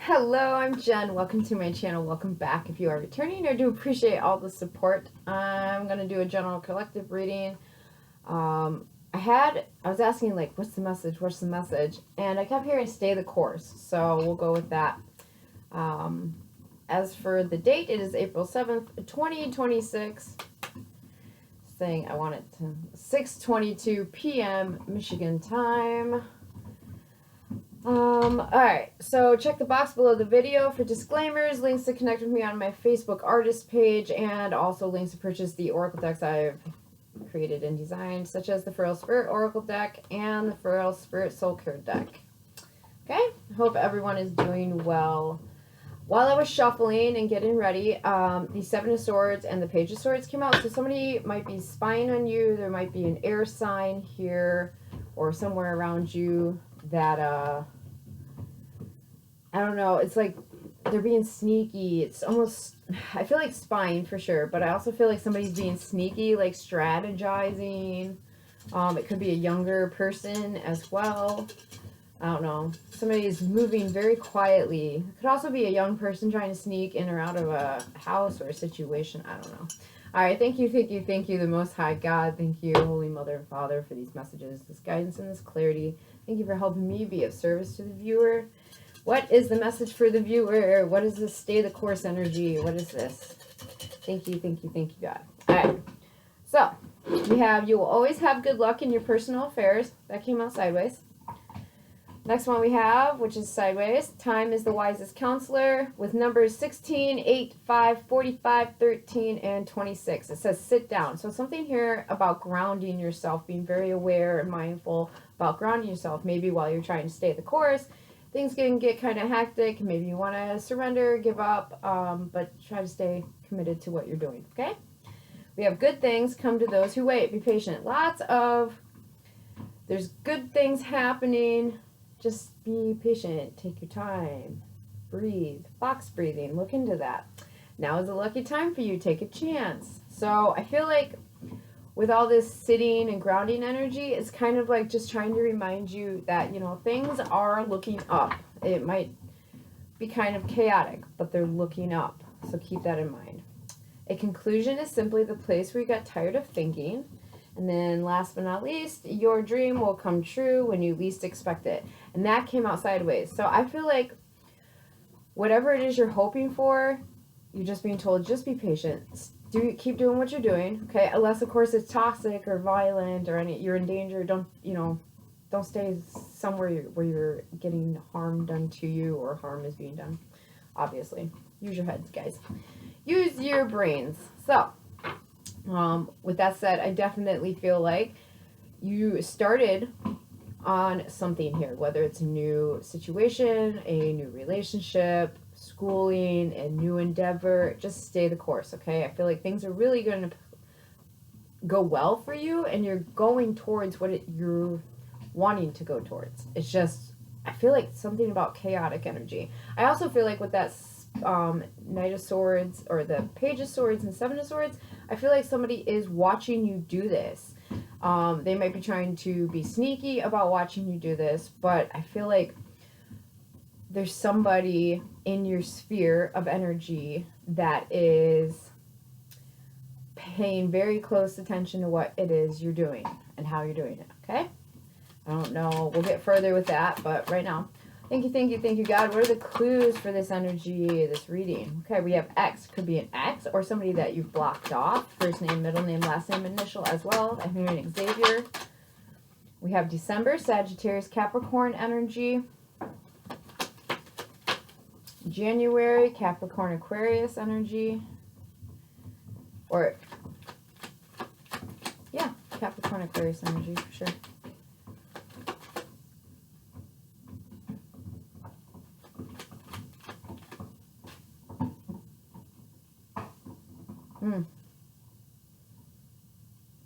Hello, I'm Jen. Welcome to my channel. Welcome back if you are returning. I do appreciate all the support. I'm going to do a general collective reading. I was asking, like, what's the message? What's the message? And I kept hearing stay the course. So we'll go with that. As for the date, it is April 7th, 2026. Saying I want it to 6:22 p.m. Michigan time. Alright, so check the box below the video for disclaimers, links to connect with me on my Facebook artist page, and also links to purchase the oracle decks I've created and designed, such as the Feral Spirit Oracle deck and the Feral Spirit Soul Card deck. Okay, I hope everyone is doing well. While I was shuffling and getting ready, the Seven of Swords and the Page of Swords came out, so somebody might be spying on you. There might be an air sign here or somewhere around you that, I don't know, it's like they're being sneaky. It's almost, I feel like spying for sure, but I also feel like somebody's being sneaky, like strategizing. It could be a younger person as well. I don't know. Somebody's moving very quietly. It could also be a young person trying to sneak in or out of a house or a situation. I don't know. All right, thank you, the Most High God. Thank you, Holy Mother and Father, for these messages, this guidance, and this clarity. Thank you for helping me be of service to the viewer. What is the message for the viewer? What is this stay the course energy? What is this? Thank you, God. All right, so we have you will always have good luck in your personal affairs. That came out sideways. Next one we have, which is sideways. Time is the wisest counselor with numbers 16, 8, 5, 45, 13, and 26. It says sit down. So something here about grounding yourself, being very aware and mindful about grounding yourself. Maybe while you're trying to stay the course, things can get kind of hectic. Maybe you want to surrender, give up, but try to stay committed to what you're doing, okay? We have good things come to those who wait. Be patient. There's good things happening. Just be patient. Take your time. Breathe. Box breathing. Look into that. Now is a lucky time for you. Take a chance. So I feel like with all this sitting and grounding energy, it's kind of like just trying to remind you that, you know, things are looking up. It might be kind of chaotic, but they're looking up. So keep that in mind. A conclusion is simply the place where you got tired of thinking. And then last but not least, your dream will come true when you least expect it. And that came out sideways. So I feel like whatever it is you're hoping for, you're just being told, just be patient. Keep doing what you're doing, okay? Unless, of course, it's toxic or violent or you're in danger. Don't stay somewhere where you're getting harm done to you or harm is being done, obviously. Use your heads, guys. Use your brains. So, with that said, I definitely feel like you started on something here, whether it's a new situation, a new relationship, schooling, a new endeavor. Just stay the course, okay? I feel like things are really going to go well for you, and you're going towards what you're wanting to go towards. It's just, I feel like something about chaotic energy. I also feel like with that Knight of Swords or the Page of Swords and Seven of Swords, I feel like somebody is watching you do this. They might be trying to be sneaky about watching you do this, but I feel like there's somebody in your sphere of energy that is paying very close attention to what it is you're doing and how you're doing it, okay? I don't know. We'll get further with that, but right now, thank you, God. What are the clues for this energy, this reading? Okay, we have X. Could be an X or somebody that you've blocked off. First name, middle name, last name, initial as well. I'm hearing Xavier. We have December, Sagittarius, Capricorn energy. January, Capricorn, Aquarius energy. Or, yeah, Capricorn, Aquarius energy for sure.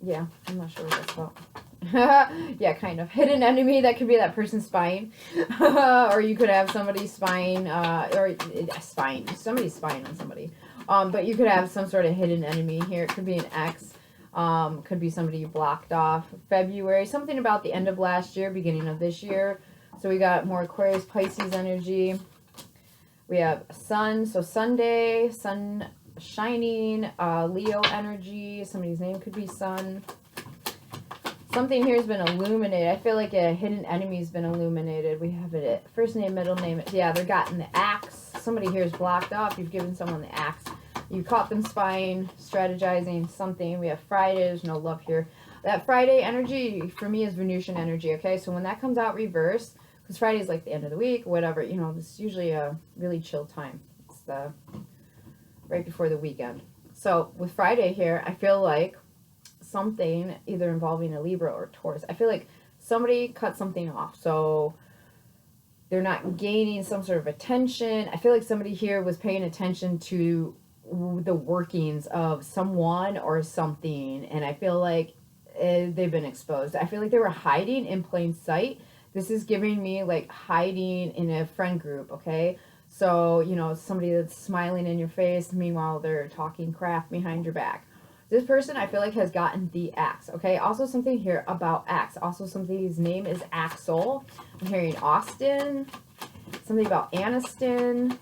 Yeah, I'm not sure what that's about. Yeah, kind of. Hidden enemy, that could be that person spying. Or you could have somebody spying, somebody's spying on somebody. But you could have some sort of hidden enemy here. It could be an ex. Could be somebody you blocked off. February, something about the end of last year, beginning of this year. So we got more Aquarius, Pisces energy. We have sun, so Sunday, sun shining, Leo energy. Somebody's name could be sun. Something here has been illuminated. I feel like a hidden enemy has been illuminated. We have it at first name, middle name. Yeah, they're gotten the axe. Somebody here is blocked off. You've given someone the axe. You caught them spying, strategizing, something. We have Friday. There's no love here. That Friday energy for me is Venusian energy, okay? So when that comes out reverse, because Friday is like the end of the week, whatever, you know, this is usually a really chill time. It's the right before the weekend. So with Friday here, I feel like something either involving a Libra or Taurus. I feel like somebody cut something off. So they're not gaining some sort of attention. I feel like somebody here was paying attention to the workings of someone or something. And I feel like they've been exposed. I feel like they were hiding in plain sight. This is giving me like hiding in a friend group, okay? So, you know, somebody that's smiling in your face, meanwhile they're talking crap behind your back. This person, I feel like, has gotten the axe, okay? Also something here about axe. Also somebody's name is Axel. I'm hearing Austin. Something about Aniston.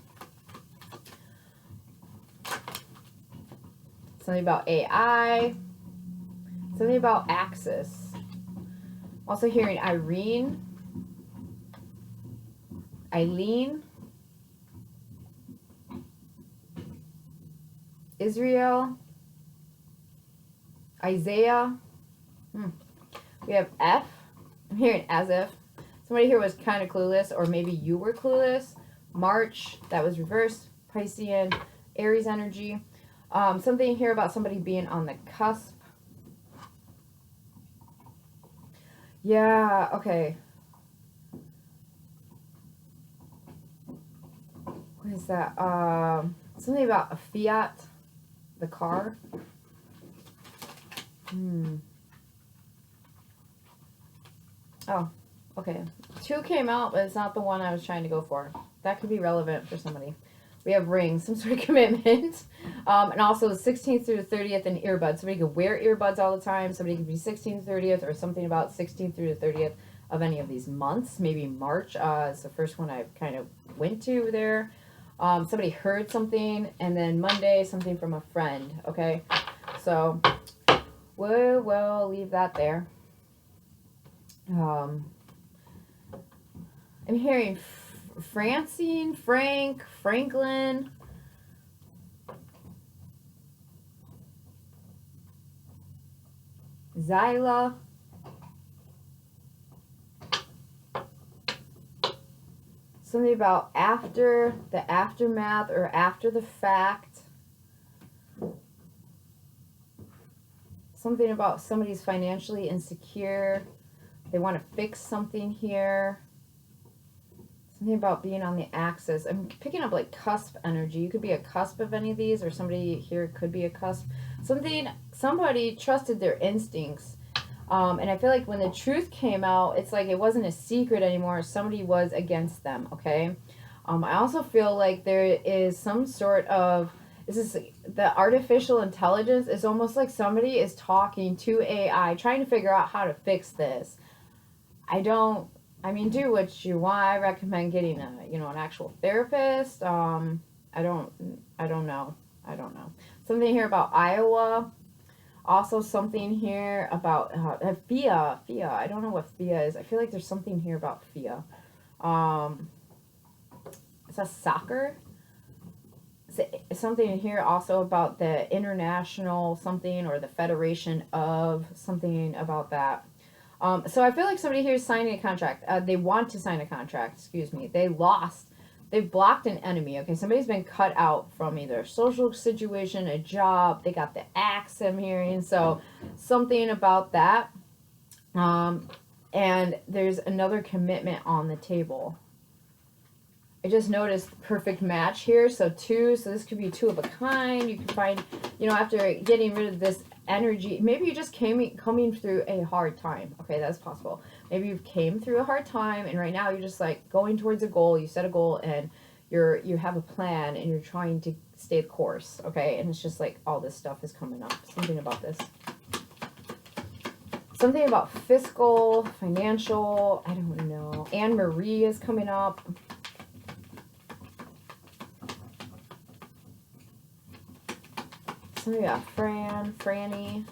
Something about AI. Something about Axis. Also hearing Irene. Eileen. Israel. Isaiah. We have F. I'm hearing as if. Somebody here was kind of clueless, or maybe you were clueless. March, that was reversed. Piscean, Aries energy. Something here about somebody being on the cusp. Yeah, okay. What is that? Something about a Fiat, the car. Oh, okay. 2 came out, but it's not the one I was trying to go for. That could be relevant for somebody. We have rings, some sort of commitment. And also the 16th through the 30th and earbuds. Somebody could wear earbuds all the time. Somebody could be 16th, 30th, or something about 16th through the 30th of any of these months. Maybe March is the first one I kind of went to there. Somebody heard something. And then Monday, something from a friend. Okay, so we'll leave that there. I'm hearing Francine, Frank, Franklin. Zyla. Something about after, the aftermath, or after the fact. Something about somebody's financially insecure. They want to fix something here. Something about being on the axis. I'm picking up like cusp energy. You could be a cusp of any of these, or somebody here could be a cusp. Somebody trusted their instincts. And I feel like when the truth came out, it's like it wasn't a secret anymore. Somebody was against them, okay? I also feel like there is some sort of, this is the artificial intelligence. It's almost like somebody is talking to AI, trying to figure out how to fix this. I mean, do what you want. I recommend getting an actual therapist. I don't know. Something here about Iowa. Also something here about FIA. I don't know what FIA is. I feel like there's something here about FIA. Is that soccer? Something here also about the international something, or the federation of something about that. So I feel like somebody here is signing a contract. They want to sign a contract, excuse me. They lost. They've blocked an enemy, okay? Somebody's been cut out from either a social situation, a job. They got the axe I'm hearing. So something about that. And there's another commitment on the table. I just noticed perfect match here. So 2, so this could be 2 of a kind. You can find, after getting rid of this energy, maybe you just coming through a hard time. Okay, that's possible. Maybe you came through a hard time, and right now you're just like going towards a goal. You set a goal, and you have a plan, and you're trying to stay the course. Okay, and it's just like all this stuff is coming up. Something about this. Something about fiscal, financial. I don't know. Anne Marie is coming up. So we got Franny.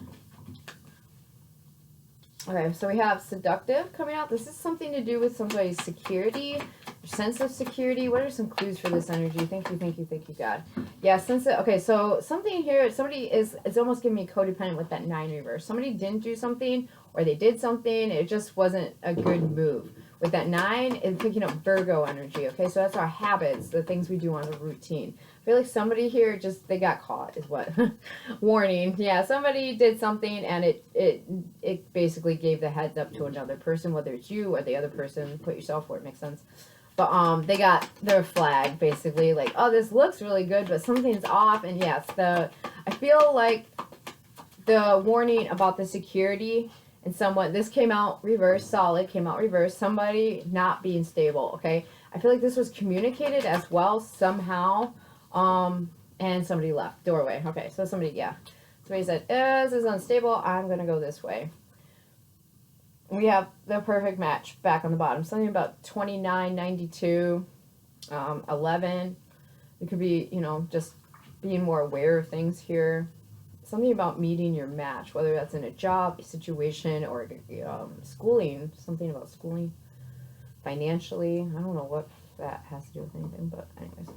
Okay, so we have seductive coming out. This is something to do with somebody's security, sense of security. What are some clues for this energy? Thank you, God. Yeah, okay, so something here, somebody it's almost giving me codependent with that 9 reverse. Somebody didn't do something, or they did something, it just wasn't a good move. With that 9, it's picking up Virgo energy, okay? So that's our habits, the things we do on the routine. I feel like somebody here they got caught is what. Warning. Yeah, somebody did something and it basically gave the heads up to another person, whether it's you or the other person. Put yourself where it makes sense. But they got their flag basically, like, oh, this looks really good, but something's off. And yes, I feel like the warning about the security and somewhat, this came out reverse, solid, came out reverse, somebody not being stable, okay? I feel like this was communicated as well somehow. And somebody left. Doorway. Okay, so somebody said, this is unstable. I'm going to go this way. We have the perfect match back on the bottom. Something about 29, 92, 11. It could be, just being more aware of things here. Something about meeting your match, whether that's in a job, a situation, or schooling. Something about schooling. Financially. I don't know what that has to do with anything, but anyways.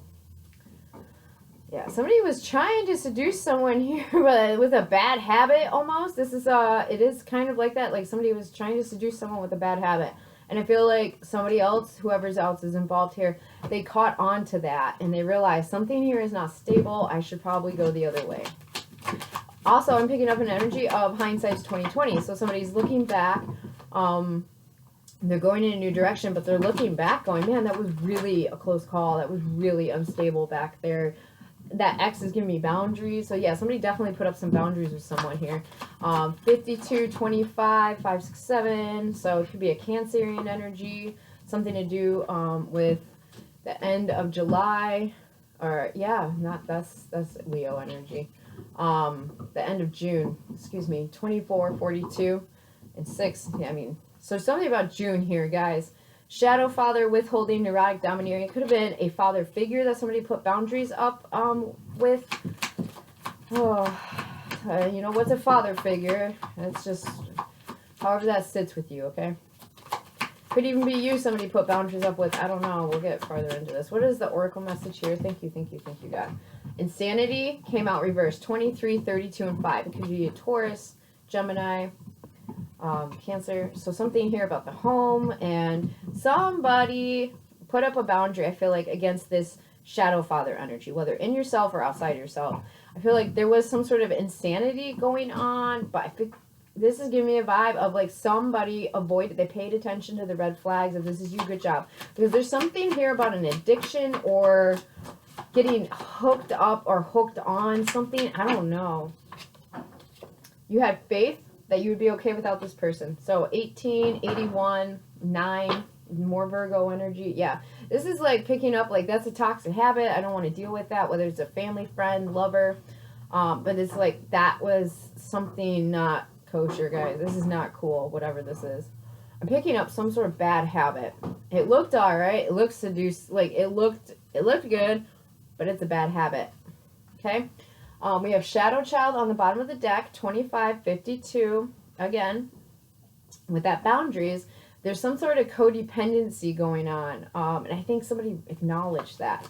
Yeah, somebody was trying to seduce someone here with a bad habit almost. This is, it is kind of like that. Like somebody was trying to seduce someone with a bad habit. And I feel like somebody else, whoever else is involved here, they caught on to that. And they realized something here is not stable. I should probably go the other way. Also, I'm picking up an energy of hindsight's 2020. So somebody's looking back. They're going in a new direction, but they're looking back going, man, that was really a close call. That was really unstable back there. That X is giving me boundaries. So yeah, somebody definitely put up some boundaries with someone here. 52, 25, 5, 6, 7. So it could be a Cancerian energy. Something to do with the end of July. Or yeah, that's Leo energy. The end of June, 24, 42, and 6. Yeah, so something about June here, guys. Shadow father, withholding, neurotic, domineering. It could have been a father figure that somebody put boundaries up with. What's a father figure? It's just however that sits with you, okay? Could even be you somebody put boundaries up with. I don't know. We'll get farther into this. What is the oracle message here? Thank you, God. Insanity came out reversed. 23, 32, and 5. It could be a Taurus, Gemini, Cancer. So something here about the home, and somebody put up a boundary, I feel like, against this shadow father energy, whether in yourself or outside yourself. I feel like there was some sort of insanity going on, but I think this is giving me a vibe of like somebody they paid attention to the red flags. If this is you, good job. Because there's something here about an addiction or getting hooked up or hooked on something. I don't know. You had faith that you would be okay without this person. So 18, 81, 9, more Virgo energy. Yeah, this is like picking up, like that's a toxic habit. I don't want to deal with that, whether it's a family, friend, lover. But it's like that was something not kosher, guys. This is not cool, whatever this is. I'm picking up some sort of bad habit. It looked all right. It looked seduced. Like it looked good, but it's a bad habit. Okay. We have Shadow Child on the bottom of the deck, 25, 52. Again, with that boundaries, there's some sort of codependency going on. And I think somebody acknowledged that.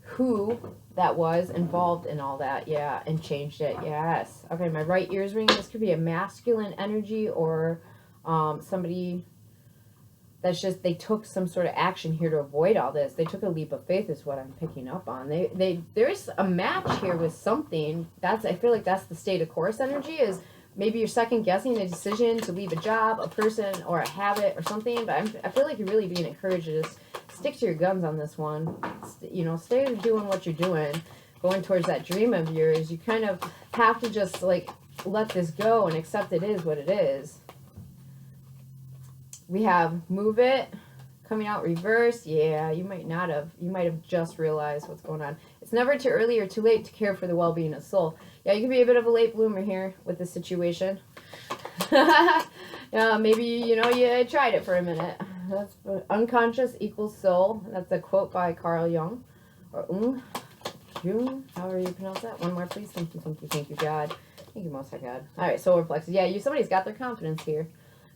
Who that was involved in all that, yeah, and changed it, yes. Okay, my right ear's ringing. This could be a masculine energy or somebody that's just, they took some sort of action here to avoid all this. They took a leap of faith is what I'm picking up on. There's a match here with something. I feel like that's the state of course energy, is maybe you're second guessing a decision to leave a job, a person, or a habit or something. But I feel like you're really being encouraged to just stick to your guns on this one. Stay doing what you're doing, going towards that dream of yours. You kind of have to just like let this go and accept it is what it is. We have move it coming out reverse. Yeah, you might have just realized what's going on. It's never too early or too late to care for the well-being of soul. Yeah, you can be a bit of a late bloomer here with this situation. Maybe, you tried it for a minute. That's unconscious equals soul. That's a quote by Carl Jung. Or June, however you pronounce that. One more, please. Thank you, thank you, thank you, God. Thank you, Most High God. All right, solar plexus. Yeah, somebody's got their confidence here.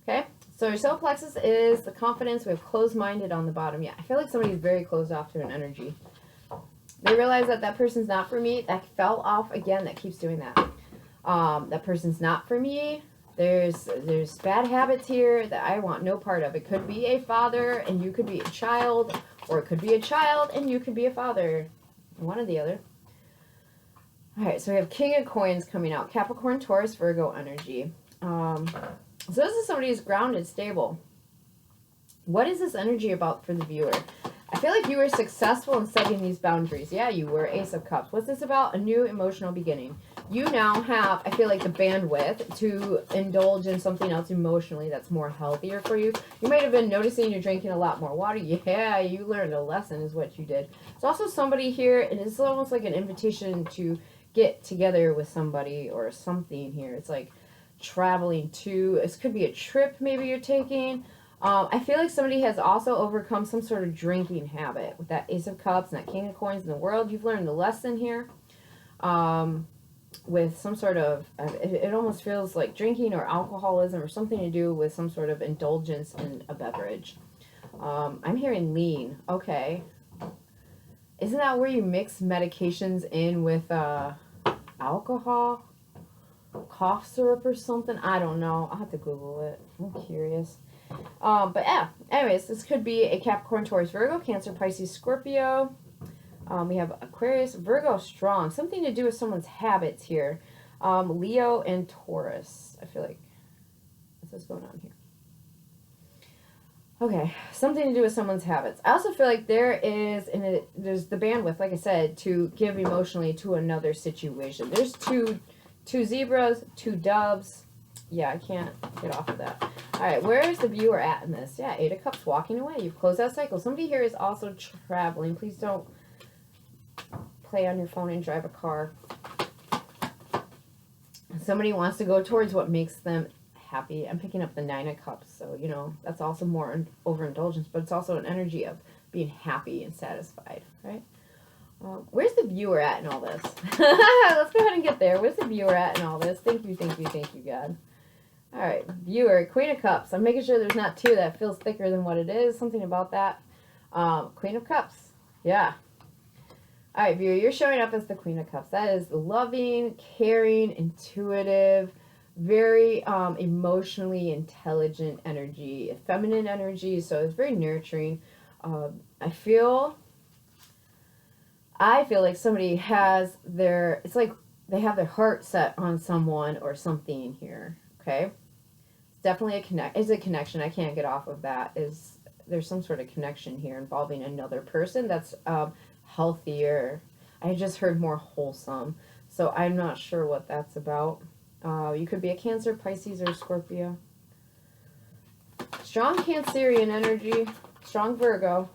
Okay, so your solar plexus is the confidence. We have closed-minded on the bottom. Yeah, I feel like somebody's very closed off to an energy. They realize that that person's not for me. That fell off again. That keeps doing that. That person's not for me. There's bad habits here that I want no part of. It could be a father and you could be a child, or it could be a child and you could be a father. One or the other. All right, so we have King of Coins coming out. Capricorn, Taurus, Virgo energy. So this is somebody who's grounded, stable. What is this energy about for the viewer? I feel like you were successful in setting these boundaries. Yeah, you were. Ace of Cups. What's this about? A new emotional beginning. You now have, I feel like, the bandwidth to indulge in something else emotionally that's more healthier for you. You might have been noticing you're drinking a lot more water. Yeah, you learned a lesson is what you did. It's also somebody here, and it's almost like an invitation to get together with somebody or something here. It's like traveling to, this could be a trip maybe you're taking. I feel like somebody has also overcome some sort of drinking habit with that Ace of Cups and that King of Coins in the world. You've learned a lesson here with some sort of, it almost feels like drinking or alcoholism or something to do with some sort of indulgence in a beverage. I'm hearing lean. Okay. Isn't that where you mix medications in with alcohol? Cough syrup or something? I don't know. I'll have to Google it. I'm curious. But yeah, anyways, this could be a Capricorn, Taurus, Virgo, Cancer, Pisces, Scorpio. We have Aquarius, Virgo, strong. Something to do with someone's habits here. Leo and Taurus. I feel like, what's going on here? Okay, something to do with someone's habits. I also feel like there's the bandwidth, like I said, to give emotionally to another situation. There's two zebras, two doves. Yeah, I can't get off of that. All right, where is the viewer at in this? Yeah, 8 of Cups, walking away. You've closed that cycle. Somebody here is also traveling. Please don't play on your phone and drive a car. Somebody wants to go towards what makes them happy. I'm picking up the 9 of Cups, so, you know, that's also more overindulgence, but it's also an energy of being happy and satisfied, right? Where's the viewer at in all this? Let's go ahead and get there. Where's the viewer at in all this? Thank you, thank you, thank you, God. All right, viewer, Queen of Cups. I'm making sure there's not two that feels thicker than what it is. Something about that. Queen of Cups. Yeah. All right, viewer, you're showing up as the Queen of Cups. That is loving, caring, intuitive, very emotionally intelligent energy, feminine energy. So it's very nurturing. I feel like somebody has it's like they have their heart set on someone or something here. Okay, it's definitely a connection. I can't get off of that. There's some sort of connection here involving another person that's healthier. I just heard more wholesome, so I'm not sure what that's about. You could be a Cancer, Pisces, or Scorpio. Strong Cancerian energy, strong Virgo.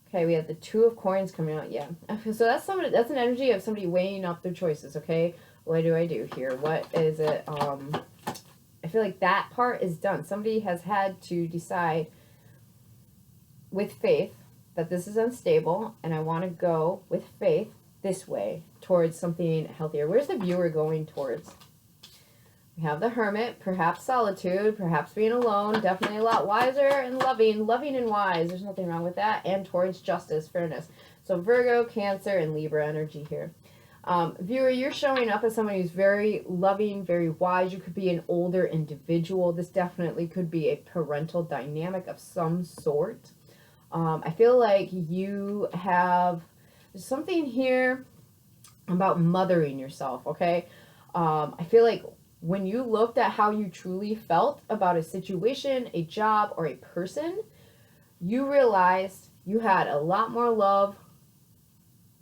Okay, we have the 2 of Coins coming out. Yeah, so that's an energy of somebody weighing up their choices. Okay, what do I do here? What is it? I feel like that part is done. Somebody has had to decide with faith that this is unstable, and I want to go with faith this way towards something healthier. Where's the viewer going towards? We have the Hermit, perhaps solitude, perhaps being alone, definitely a lot wiser and loving and wise. There's nothing wrong with that. And towards justice, fairness. So Virgo, Cancer, and Libra energy here. Viewer, you're showing up as somebody who's very loving, very wise. You could be an older individual. This definitely could be a parental dynamic of some sort. I feel like you have something here about mothering yourself, okay? I feel like when you looked at how you truly felt about a situation, a job, or a person, you realized you had a lot more love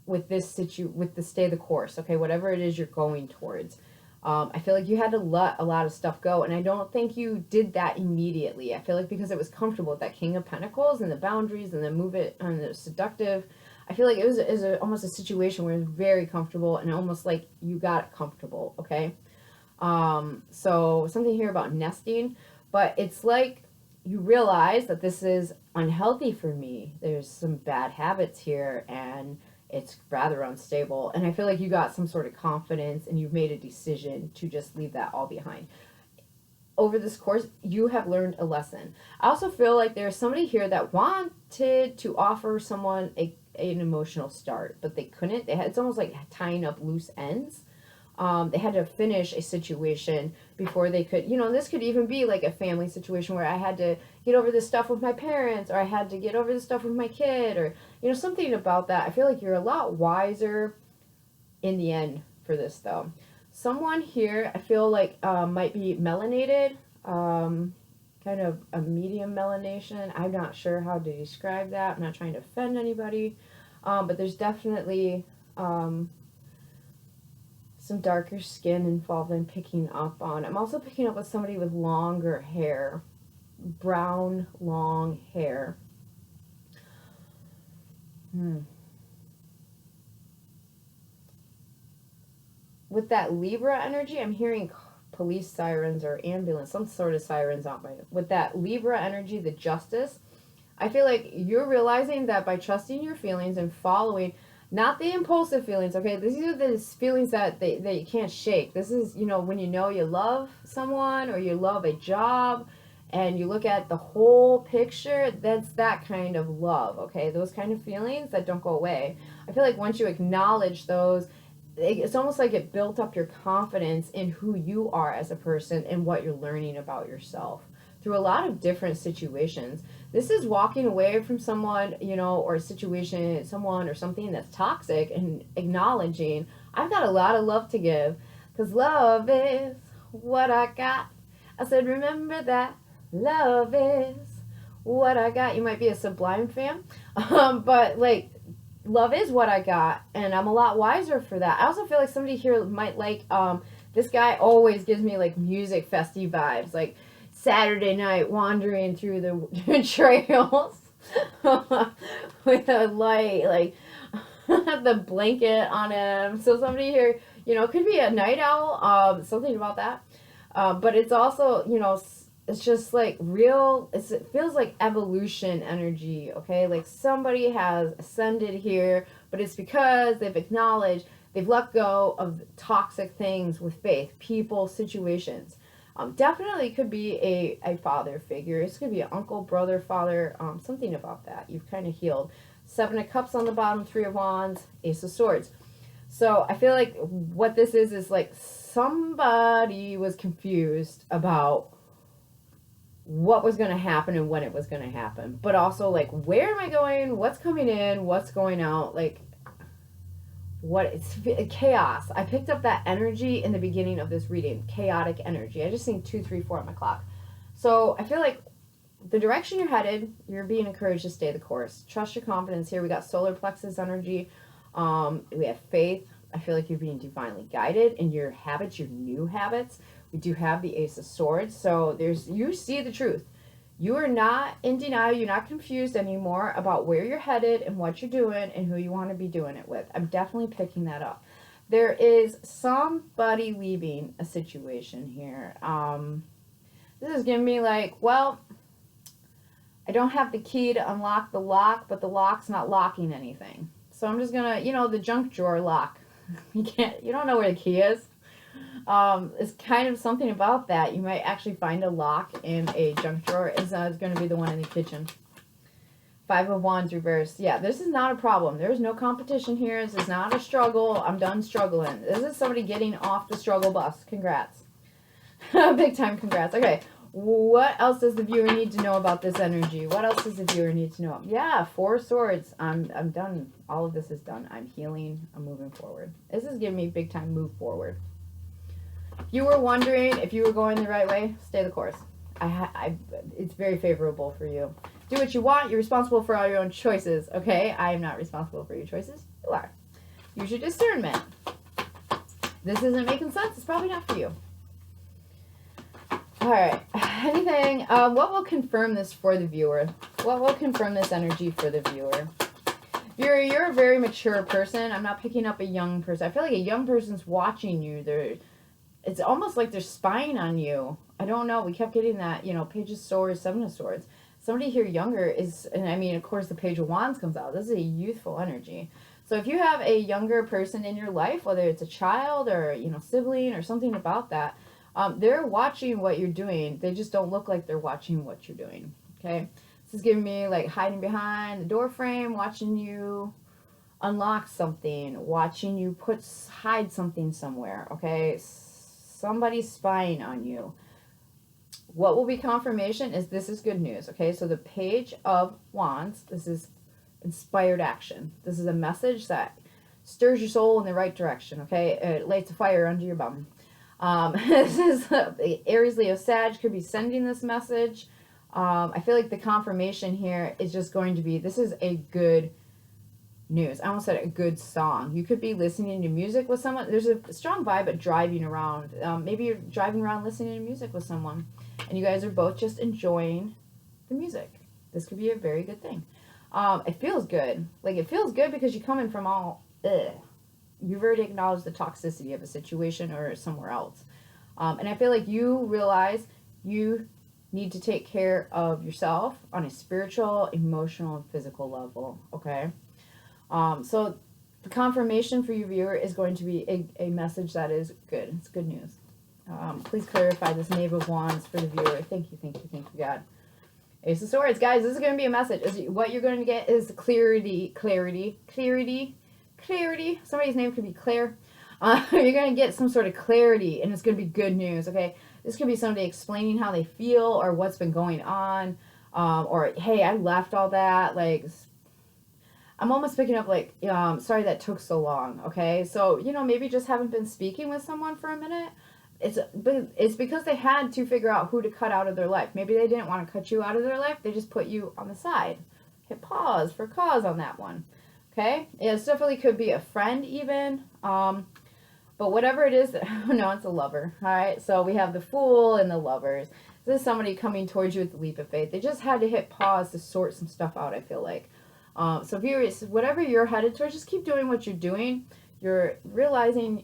with with the stay the course, okay, whatever it is you're going towards. I feel like you had to let a lot of stuff go, and I don't think you did that immediately. I feel like because it was comfortable with that King of Pentacles and the boundaries and the move it and the seductive, I feel like it was almost a situation where it was very comfortable and almost like you got comfortable, okay? So something here about nesting, but it's like you realize that this is unhealthy for me. There's some bad habits here, and it's rather unstable. And I feel like you got some sort of confidence and you've made a decision to just leave that all behind. Over this course, you have learned a lesson. I also feel like there's somebody here that wanted to offer someone an emotional start, but they couldn't. It's almost like tying up loose ends. They had to finish a situation before they could, this could even be like a family situation where I had to get over this stuff with my parents, or I had to get over this stuff with my kid, or, something about that. I feel like you're a lot wiser in the end for this, though. Someone here, I feel like, might be melanated, kind of a medium melanation. I'm not sure how to describe that. I'm not trying to offend anybody, but there's definitely some darker skin involved in picking up on. I'm also picking up with somebody with longer hair, brown, long hair. With that Libra energy, I'm hearing police sirens or ambulance, some sort of sirens out by it. With that Libra energy, the justice, I feel like you're realizing that by trusting your feelings and following, not the impulsive feelings, okay? These are the feelings that you can't shake. This is, when you love someone or you love a job and you look at the whole picture, that's that kind of love, okay? Those kind of feelings that don't go away. I feel like once you acknowledge those, it's almost like it built up your confidence in who you are as a person and what you're learning about yourself through a lot of different situations. This is walking away from someone, or a situation, someone or something that's toxic, and acknowledging, I've got a lot of love to give, because love is what I got. I said, remember that. Love is what I got. You might be a Sublime fan, but like, love is what I got, and I'm a lot wiser for that. I also feel like somebody here might like, this guy always gives me like music festy vibes, like Saturday night wandering through the trails with a light, like the blanket on him. So somebody here, could be a night owl, something about that. But it's also, it's just like real, it feels like evolution energy, okay? Like somebody has ascended here, but it's because they've acknowledged, they've let go of toxic things with faith, people, situations. Definitely could be a father figure. This could be an uncle, brother, father, something about that. You've kind of healed. 7 of Cups on the bottom, 3 of Wands, Ace of Swords. So I feel like what this is like somebody was confused about what was going to happen and when it was going to happen. But also, like, where am I going? What's coming in? What's going out? Like, it's chaos. I picked up that energy in the beginning of this reading. Chaotic energy. I just seen 2, 3, 4 on my clock. So I feel like the direction you're headed, you're being encouraged to stay the course. Trust your confidence here. We got solar plexus energy. We have faith. I feel like you're being divinely guided in your habits, your new habits. We do have the Ace of Swords. So you see the truth. You are not in denial. You're not confused anymore about where you're headed and what you're doing and who you want to be doing it with. I'm definitely picking that up. There is somebody leaving a situation here. This is giving me like, well, I don't have the key to unlock the lock, but the lock's not locking anything. So I'm just going to, the junk drawer lock. You don't know where the key is. It's kind of something about that. You might actually find a lock in a junk drawer. It's going to be the one in the kitchen. 5 of Wands reversed. Yeah, this is not a problem. There's no competition here. This is not a struggle. I'm done struggling. This is somebody getting off the struggle bus. Congrats. Big time congrats. Okay. What else does the viewer need to know about this energy? What else does the viewer need to know? Yeah, 4 swords. I'm done. All of this is done. I'm healing. I'm moving forward. This is giving me big time move forward. If you were wondering if you were going the right way, stay the course. It's very favorable for you. Do what you want. You're responsible for all your own choices, okay? I am not responsible for your choices. You are. Use your discernment. This isn't making sense. It's probably not for you. All right. Anything? What will confirm this for the viewer? What will confirm this energy for the viewer? You're a very mature person. I'm not picking up a young person. I feel like a young person's watching you. It's almost like they're spying on you. I don't know. We kept getting that, Page of Swords, 7 of Swords. somebody here younger is, and I mean, of course, the Page of Wands comes out. This is a youthful energy. So if you have a younger person in your life, whether it's a child or, you know, sibling or something about that, they're watching what you're doing. They just don't look like they're watching what you're doing. Okay. This is giving me like hiding behind the door frame, watching you unlock something, watching you hide something somewhere. Okay. Somebody's spying on you. What will be confirmation is this is good news. Okay. So the Page of Wands, this is inspired action. This is a message that stirs your soul in the right direction. Okay. It lights a fire under your bum. This is Aries, Leo, Sag could be sending this message. I feel like the confirmation here is just going to be, this is a good news. I almost said a good song. You could be listening to music with someone. There's a strong vibe at driving around. Maybe you're driving around listening to music with someone, and you guys are both just enjoying the music. This could be a very good thing. It feels good. Like, it feels good because you're coming from all, you've already acknowledged the toxicity of a situation or somewhere else. And I feel like you realize you need to take care of yourself on a spiritual, emotional, and physical level. Okay. So the confirmation for you, viewer, is going to be a message that is good. It's good news. Please clarify this Knave of Wands for the viewer. Thank you, thank you, thank you, God. Ace of Swords. Guys, this is going to be a message. What you're going to get is clarity, clarity, clarity, clarity. Somebody's name could be Claire. You're going to get some sort of clarity, and it's going to be good news, okay? This could be somebody explaining how they feel or what's been going on, or, hey, I left all that. Like, I'm almost picking up, like, sorry that took so long, okay? So, you know, maybe just haven't been speaking with someone for a minute. It's because they had to figure out who to cut out of their life. Maybe they didn't want to cut you out of their life. They just put you on the side. Hit pause for cause on that one. Okay? Yeah, it definitely could be a friend even. But whatever it is, no, it's a lover. All right? So we have the Fool and the Lovers. This is somebody coming towards you with the leap of faith. They just had to hit pause to sort some stuff out, I feel like. So viewers, whatever you're headed towards, just keep doing what you're doing. You're realizing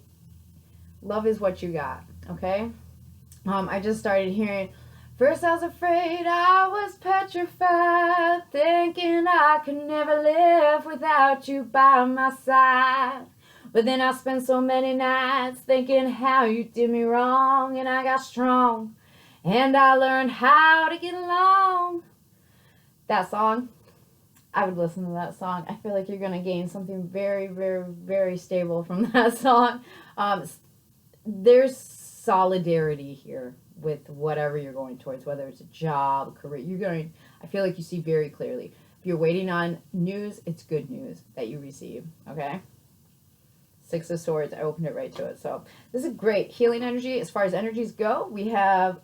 love is what you got. Okay? I just started hearing, first I was afraid, I was petrified, thinking I could never live without you by my side. But then I spent so many nights thinking how you did me wrong, and I got strong, and I learned how to get along. That song, I would listen to that song. I feel like you're going to gain something very, very, very stable from that song. There's solidarity here with whatever you're going towards, whether it's a job, a career. I feel like you see very clearly. If you're waiting on news, it's good news that you receive, okay? Six of Swords, I opened it right to it. So this is great healing energy. As far as energies go, we have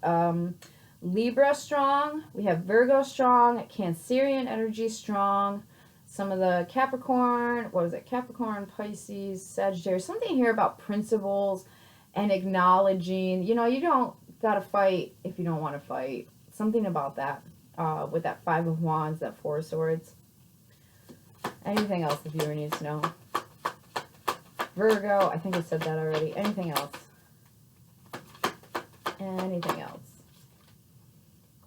Libra strong, we have Virgo strong, Cancerian energy strong, some of the Capricorn, what was it, Capricorn, Pisces, Sagittarius, something here about principles and acknowledging, you know, you don't gotta fight if you don't want to fight. Something about that, with that Five of Wands, that Four of Swords. Anything else the viewer needs to know? Virgo, I think I said that already. Anything else? Anything else?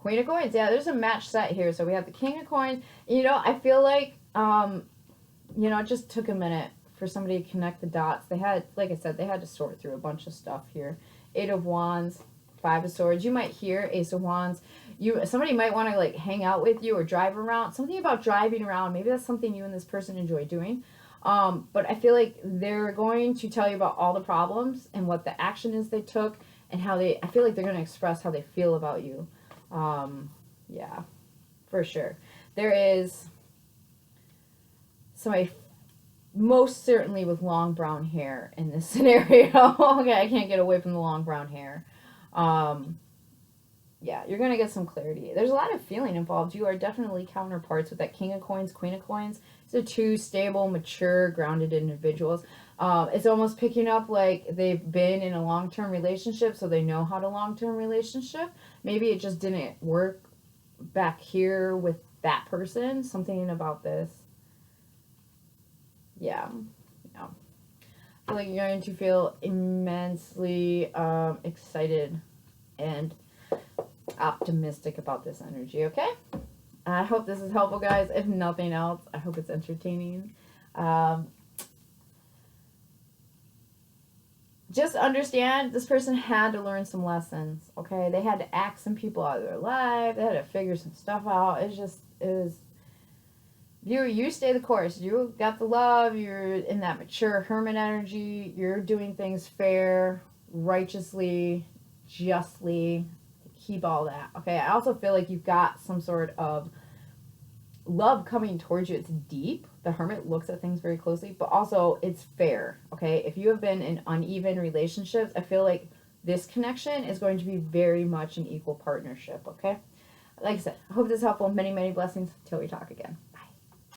Queen of Coins. Yeah, there's a match set here. So we have the King of Coins. You know, I feel like, you know, it just took a minute for somebody to connect the dots. They had, like I said, they had to sort through a bunch of stuff here. Eight of Wands, Five of Swords. You might hear Ace of Wands. Somebody might want to, like, hang out with you or drive around. Something about driving around. Maybe that's something you and this person enjoy doing. But I feel like they're going to tell you about all the problems and what the action is they took and how I feel like they're going to express how they feel about you. Yeah, for sure. There is somebody most certainly with long brown hair in this scenario. Okay, I can't get away from the long brown hair. Yeah, you're going to get some clarity. There's a lot of feeling involved. You are definitely counterparts with that King of Coins, Queen of Coins. These are two stable, mature, grounded individuals. It's almost picking up like they've been in a long-term relationship, so they know how to long-term relationship. Maybe it just didn't work back here with that person. Something about this. Yeah. Yeah. I feel like you're going to feel immensely excited and optimistic about this energy, okay? I hope this is helpful, guys. If nothing else, I hope it's entertaining. Just understand this person had to learn some lessons, okay? They had to act some people out of their life. They had to figure some stuff out. It was, you stay the course. You got the love. You're in that mature hermit energy. You're doing things fair, righteously, justly. Keep all that, okay? I also feel like you've got some sort of love coming towards you. It's deep. The hermit looks at things very closely, but also it's fair, okay? If you have been in uneven relationships, I feel like this connection is going to be very much an equal partnership, okay? Like I said, I hope this is helpful. Many, many blessings till we talk again.